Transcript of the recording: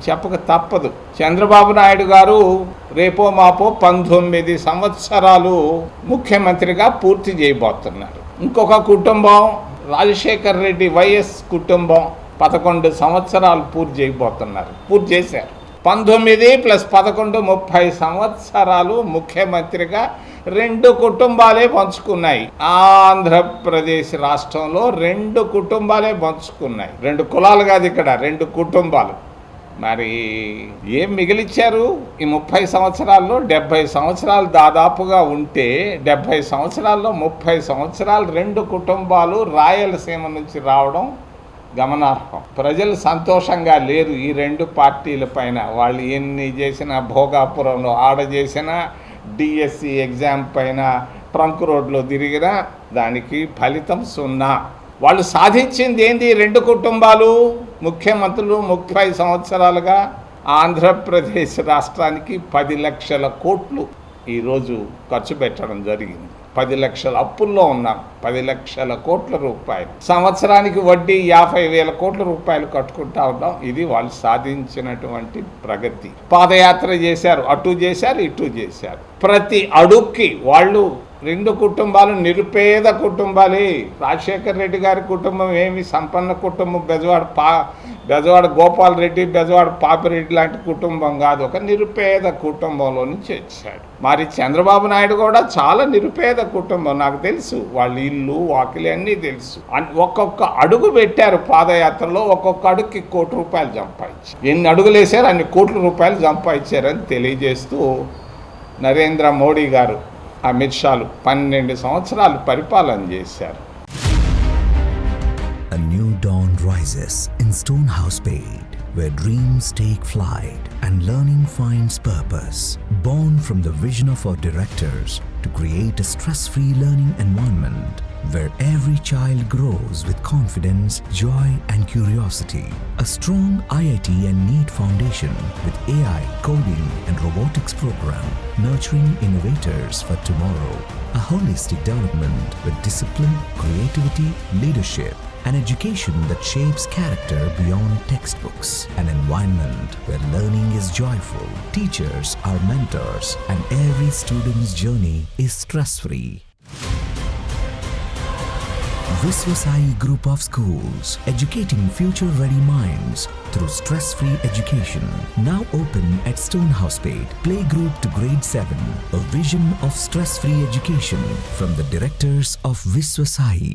చెప్పక తప్పదు. చంద్రబాబు నాయుడు గారు రేపో మాపో 19 సంవత్సరాలు ముఖ్యమంత్రిగా పూర్తి చేయబోతున్నారు. ఇంకొక కుటుంబం రాజశేఖర్ రెడ్డి వైఎస్ కుటుంబం 11 సంవత్సరాలు పూర్తి చేయబోతున్నారు. పూర్తి చేశారు. 19 + 11 30 సంవత్సరాలు ముఖ్యమంత్రిగా 2 కుటుంబాలే పంచుకున్నాయి. ఆంధ్రప్రదేశ్ రాష్ట్రంలో 2 కుటుంబాలే పంచుకున్నాయి. 2 కులాలు కాదు, ఇక్కడ 2 కుటుంబాలు. మరి ఏం మిగిలిచ్చారు ఈ 30 సంవత్సరాల్లో? 70 సంవత్సరాలు దాదాపుగా ఉంటే 70 సంవత్సరాల్లో 30 సంవత్సరాలు 2 కుటుంబాలు రాయలసీమ నుంచి రావడం గమనార్హం. ప్రజలు సంతోషంగా లేరు ఈ 2 పార్టీల పైన. వాళ్ళు ఎన్ని చేసినా, భోగాపురంలో ఆడ చేసినా, డిఎస్సి ఎగ్జామ్ పైన ట్రంక్ రోడ్లో తిరిగినా దానికి ఫలితం 0. వాళ్ళు సాధించింది ఏంది? 2 కుటుంబాలు ముఖ్యమంత్రులు 30 సంవత్సరాలుగా ఆంధ్రప్రదేశ్ రాష్ట్రానికి 10 లక్షల కోట్లు ఈరోజు ఖర్చు పెట్టడం జరిగింది. 10 లక్షల అప్పుల్లో ఉన్నాం. 10 లక్షల కోట్ల రూపాయలు. సంవత్సరానికి వడ్డీ 50,000 కోట్ల రూపాయలు కట్టుకుంటా ఉన్నాం. ఇది వాళ్ళు సాధించినటువంటి ప్రగతి. పాదయాత్ర చేశారు, అటు చేశారు, ఇటు చేశారు. ప్రతి అడుక్కి వాళ్ళు 2 కుటుంబాలు నిరుపేద కుటుంబాలే. రాజశేఖర్ రెడ్డి గారి కుటుంబం ఏమి సంపన్న కుటుంబం, బెజవాడ గోపాల్ రెడ్డి, బెజవాడ పాపిరెడ్డి లాంటి కుటుంబం కాదు. ఒక నిరుపేద కుటుంబంలో నుంచి వచ్చాడు. మరి చంద్రబాబు నాయుడు కూడా చాలా నిరుపేద కుటుంబం. నాకు తెలుసు, వాళ్ళ ఇల్లు వాకిలి అన్నీ తెలుసు. ఒక్కొక్క అడుగు పెట్టారు పాదయాత్రలో. ఒక్కొక్క అడుగుకి ₹1 కోటి సంపాదించారు. ఎన్ని అడుగులు వేశారు అన్ని ₹1 కోట్ల సంపాదించారని తెలియజేస్తూ నరేంద్ర మోడీ గారు, అమిత్ షాలు 12 సంవత్సరాలు పరిపాలన చేశారు. A new dawn rises in Stonehouse Paid, where dreams take flight and learning finds purpose. Born from the vision of our directors to create a stress-free learning environment where every child grows with confidence, joy and curiosity. A strong IIT and NEET foundation with AI, coding and robotics program nurturing innovators for tomorrow. A holistic development with discipline, creativity, leadership, an education that shapes character beyond textbooks, an environment where learning is joyful, teachers are mentors, and every student's journey is stress-free. Viswasai Group of Schools, educating future-ready minds through stress-free education. Now open at Stonehouse Paid, playgroup to grade 7. A vision of stress-free education from the directors of Viswasai.